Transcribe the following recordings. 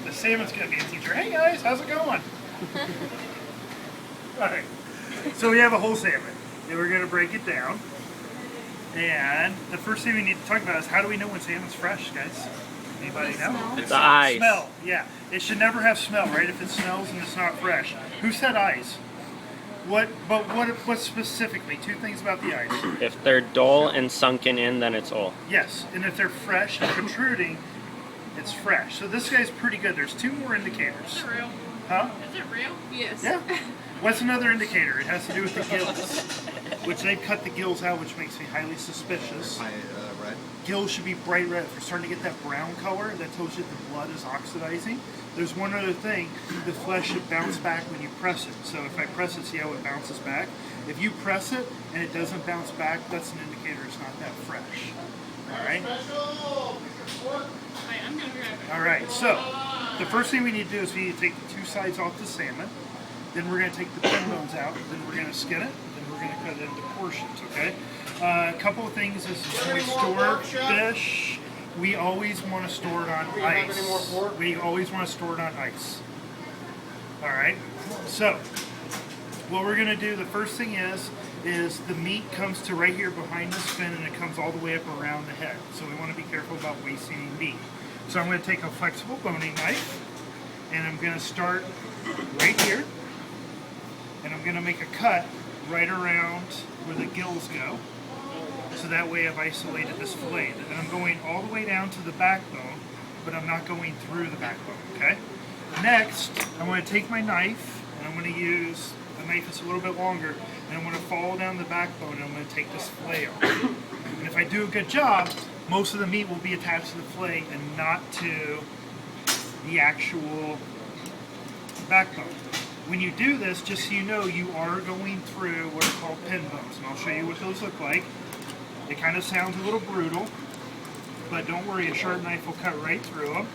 The salmon's going to be a teacher. Hey guys, how's it going? Alright, so we have a whole salmon. And we're going to break it down. And the first thing we need to talk about is how do we know when salmon's fresh, guys? Anybody know? It's the eyes. Smell, yeah. It should never have smell, right? If it smells and it's not fresh. Who said eyes? What specifically? Two things about the eyes. If they're dull and sunken in, then it's old. Yes, and if they're fresh and protruding, it's fresh. So this guy's pretty good. There's two more indicators. Is it real? Huh? Is it real? Yes. Yeah. What's another indicator? It has to do with the gills, which they've cut the gills out, which makes me highly suspicious. Red. Gills should be bright red. If we're starting to get that brown color, that tells you the blood is oxidizing. There's one other thing. The flesh should bounce back when you press it. So if I press it, see how it bounces back? If you press it and it doesn't bounce back, that's an indicator it's not that fresh. All right? I'm going to grab it. All right, so the first thing we need to do is we need to take the two sides off the salmon. Then we're going to take the pin bones out. Then we're going to skin it. Then we're going to cut it into portions, okay? A couple of things is when we store fish, we always want to store it on ice. We always want to store it on ice. All right, so what we're going to do, the first thing is the meat comes to right here behind this fin and it comes all the way up around the head. So we want to be careful about wasting any meat. So I'm going to take a flexible boning knife and I'm going to start right here and I'm going to make a cut right around where the gills go. So that way I've isolated this fillet. And I'm going all the way down to the backbone, but I'm not going through the backbone, okay? Next, I'm going to take my knife, and I'm going to use a knife that's a little bit longer, and I'm going to follow down the backbone, and I'm going to take this fillet off. And if I do a good job, most of the meat will be attached to the fillet and not to the actual backbone. When you do this, just so you know, you are going through what are called pin bones, and I'll show you what those look like. It kind of sounds a little brutal, but don't worry, a sharp knife will cut right through them.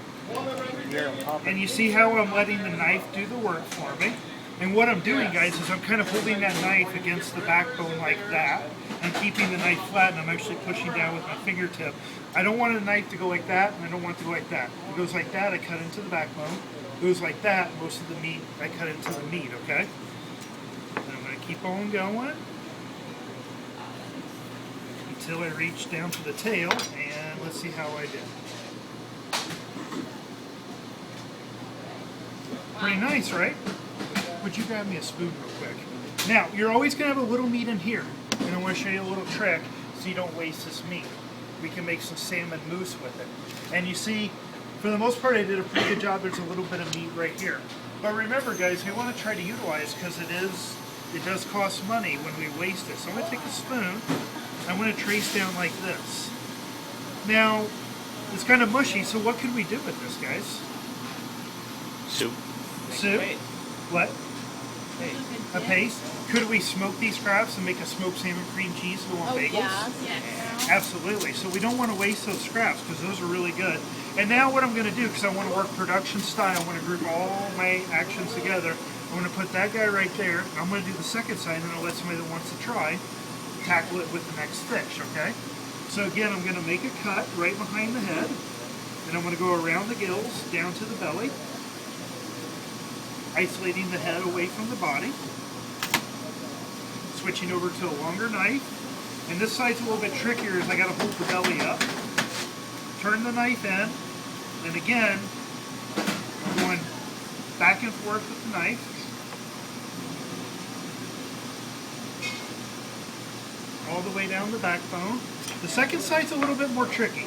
And you see how I'm letting the knife do the work for me? And what I'm doing, guys, is I'm kind of holding that knife against the backbone like that. I'm keeping the knife flat, and I'm actually pushing down with my fingertip. I don't want a knife to go like that, and I don't want it to go like that. It goes like that, I cut into the backbone. It goes like that, most of the meat, I cut into the meat, okay? And I'm going to keep on going until I reach down to the tail, and let's see how I did. Pretty nice, right? Would you grab me a spoon real quick? Now, you're always going to have a little meat in here, and I want to show you a little trick so you don't waste this meat. We can make some salmon mousse with it. And you see, for the most part, I did a pretty good job. There's a little bit of meat right here. But remember, guys, we want to try to utilize because it does cost money when we waste it. So I'm going to take a spoon. I'm going to trace down like this. Now, it's kind of mushy, so what can we do with this, guys? Soup. Soup? What? A paste? Could we smoke these scraps and make a smoked salmon cream cheese to go on bagels? Yes. Absolutely. So we don't want to waste those scraps because those are really good. And now what I'm going to do, because I want to work production style, I want to group all my actions together. I'm going to put that guy right there. I'm going to do the second side, and then I'll let somebody that wants to try tackle it with the next fish, okay? So again, I'm going to make a cut right behind the head, and I'm going to go around the gills, down to the belly, isolating the head away from the body, switching over to a longer knife, and this side's a little bit trickier as I got to hold the belly up, turn the knife in, and again, I'm going back and forth with the knife, all the way down the backbone. The second side's a little bit more tricky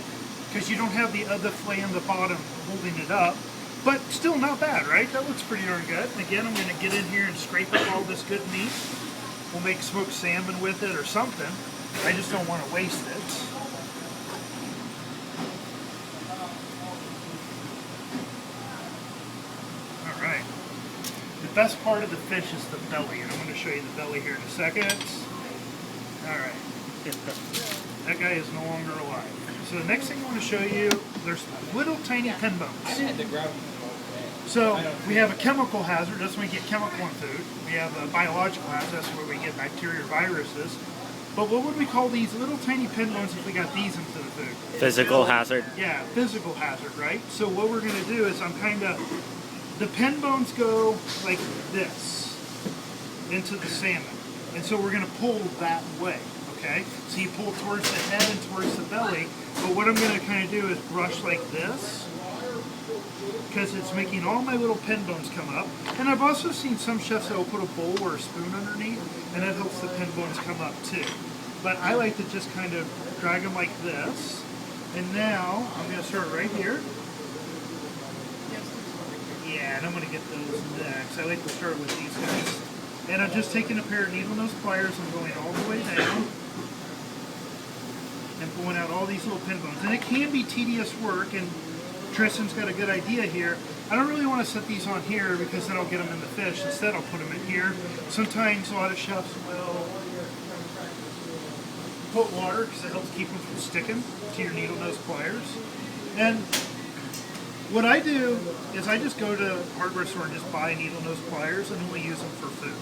because you don't have the other fillet on the bottom holding it up, but still not bad, right? That looks pretty darn good. And again, I'm going to get in here and scrape up all this good meat. We'll make smoked salmon with it or something. I just don't want to waste it. All right. The best part of the fish is the belly, and I'm going to show you the belly here in a second. All right. That guy is no longer alive. So the next thing I want to show you, there's little tiny pin bones. So we have a chemical hazard, that's when we get chemical in food. We have a biological hazard, that's where we get bacteria or viruses. But what would we call these little tiny pin bones if we got these into the food? Physical hazard. Yeah, physical hazard, right? So what we're gonna do is the pin bones go like this into the salmon. And so we're gonna pull that way, okay? So you pull towards the head and towards the belly, but what I'm gonna kind of do is brush like this, because it's making all my little pin bones come up. And I've also seen some chefs that will put a bowl or a spoon underneath, and that helps the pin bones come up too. But I like to just kind of drag them like this. And now I'm going to start right here. Yeah, and I'm going to get those next. I like to start with these guys. And I'm just taking a pair of needle nose pliers and going all the way down and pulling out all these little pin bones. And it can be tedious work, and Tristan's got a good idea here. I don't really want to set these on here because then I'll get them in the fish. Instead, I'll put them in here. Sometimes a lot of chefs will put water because it helps keep them from sticking to your needle nose pliers. And what I do is I just go to the hardware store and just buy needle nose pliers and only use them for food.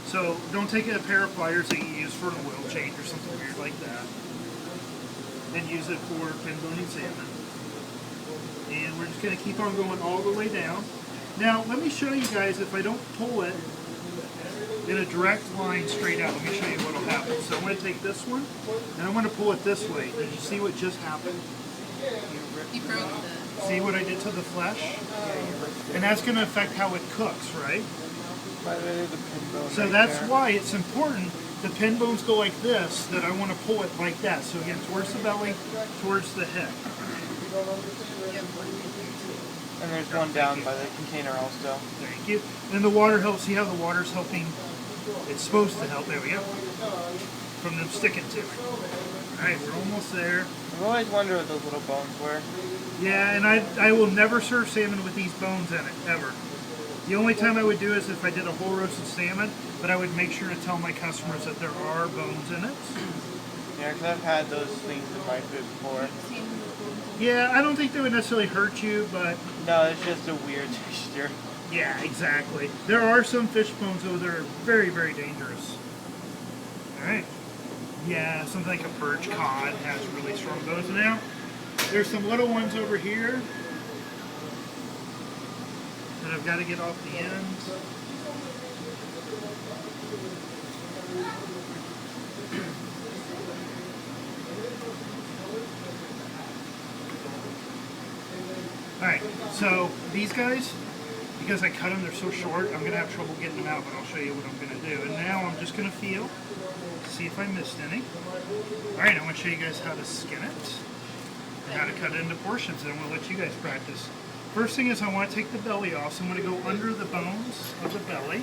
So don't take a pair of pliers that you use for an oil change or something weird like that and use it for pin boning salmon. And we're just going to keep on going all the way down. Now let me show you guys, if I don't pull it in a direct line straight out, let me show you what will happen. So I'm going to take this one and I'm going to pull it this way. Did you see what just happened? You broke the... See what I did to the flesh? And that's going to affect how it cooks, right? So that's why it's important the pin bones go like this, that I want to pull it like that. So again, towards the belly, towards the head. And there's one down by the container also. Thank you. And the water helps. See how the water's helping? It's supposed to help. There we go. From them sticking to it. Alright, we're almost there. I've always wondered what those little bones were. Yeah, and I will never serve salmon with these bones in it, ever. The only time I would do is if I did a whole roasted salmon, but I would make sure to tell my customers that there are bones in it. Yeah, because I've had those things in my food before. Yeah, I don't think they would necessarily hurt you, but... No, it's just a weird texture. Yeah, exactly. There are some fish bones, though, that are very, very dangerous. Alright. Yeah, something like a perch cod has really strong bones. Now, there's some little ones over here that I've got to get off the ends. Alright, so these guys, because I cut them, they're so short, I'm going to have trouble getting them out, but I'll show you what I'm going to do. And now I'm just going to feel, see if I missed any. Alright, I'm going to show you guys how to skin it and how to cut it into portions, and I'm going to let you guys practice. First thing is I want to take the belly off, so I'm going to go under the bones of the belly.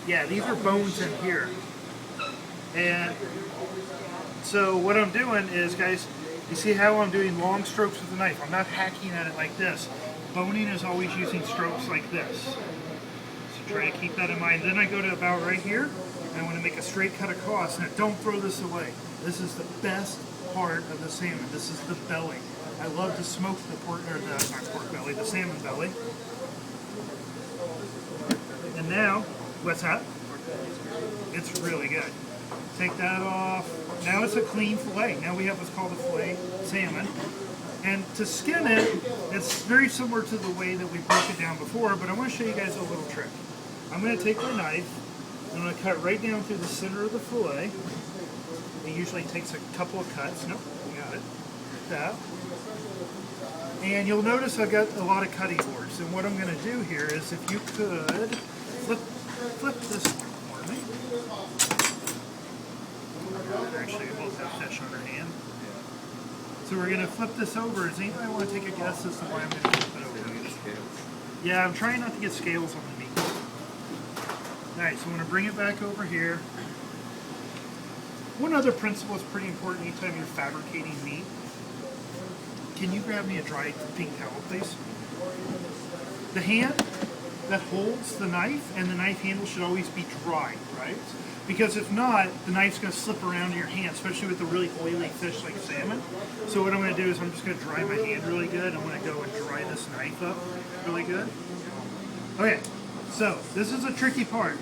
Yeah, these are bones in here. And so what I'm doing is, guys, you see how I'm doing long strokes with the knife. I'm not hacking at it like this. Boning is always using strokes like this. So try to keep that in mind. Then I go to about right here, and I want to make a straight cut across. Now don't throw this away. This is the best part of the salmon. This is the belly. I love to smoke the pork, or the, not pork belly, the salmon belly. And now, what's that? It's really good. Take that off. Now it's a clean fillet. Now we have what's called a fillet salmon. And to skin it, it's very similar to the way that we broke it down before, but I want to show you guys a little trick. I'm going to take my knife, I'm going to cut right down through the center of the fillet. It usually takes a couple of cuts. Nope, we got it. Like that. And you'll notice I've got a lot of cutting boards. And what I'm going to do here is, if you could flip this one for me. Actually, we both have fish on our hand. So we're going to flip this over. Does anybody want to take a guess as to why I'm going to flip it over? Yeah, I'm trying not to get scales on the meat. Alright, so I'm going to bring it back over here. One other principle is pretty important anytime you're fabricating meat. Can you grab me a dry pink towel, please? The hand that holds the knife and the knife handle should always be dry, right? Because if not, the knife's going to slip around in your hand, especially with a really oily fish like salmon. So what I'm going to do is I'm just going to dry my hand really good. I'm going to go and dry this knife up really good. Okay, So this is a tricky part.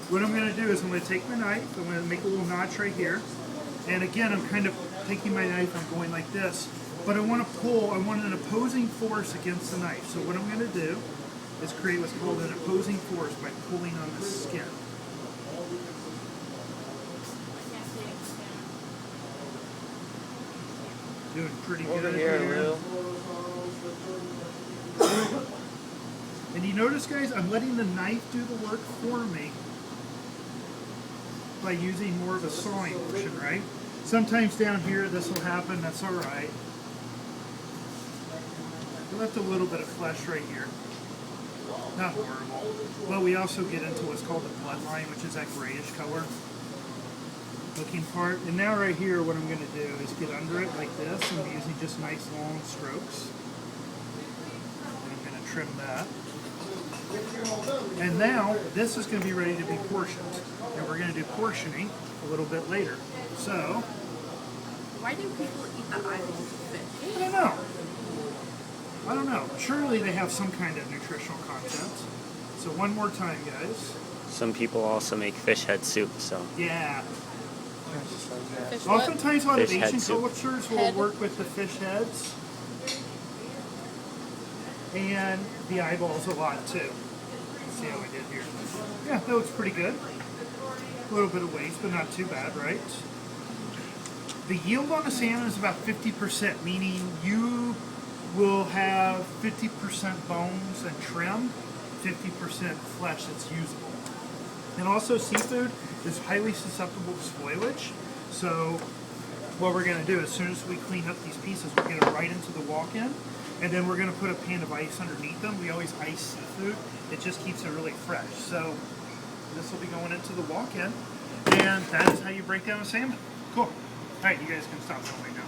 What I'm going to do is I'm going to take my knife, I'm going to make a little notch right here, and again I'm kind of taking my knife, I'm going like this, but I want to pull, I want an opposing force against the knife. So what I'm going to do is create what's called an opposing force by pulling on the skin. Doing pretty Over good here, here. Lou. And you notice, guys, I'm letting the knife do the work for me by using more of a sawing motion, right? Sometimes down here this will happen, that's all right. We left a little bit of flesh right here. Not horrible. But we also get into what's called the bloodline, which is that grayish color looking part. And now right here, what I'm going to do is get under it like this, and I'm using just nice long strokes. And I'm going to trim that. And now, this is going to be ready to be portioned. And we're going to do portioning a little bit later. So, Why do people eat the eyeballs of fish? I don't know. Surely they have some kind of nutritional content. So one more time, guys. Some people also make fish head soup, so. Yeah. Fish what? Oftentimes a lot of Fish head Asian soup. cultures will Head. work with the fish heads. And the eyeballs a lot too. Let's see how we did here. Yeah, that looks pretty good. A little bit of waste, but not too bad, right? The yield on a salmon is about 50%, meaning you will have 50% bones and trim, 50% flesh that's usable. And also seafood is highly susceptible to spoilage. So what we're going to do, as soon as we clean up these pieces, we're going to right into the walk-in, and then we're going to put a pan of ice underneath them. We always ice seafood. It just keeps it really fresh. So this will be going into the walk-in, and that is how you break down a salmon. Cool. All right, you guys can stop filming now.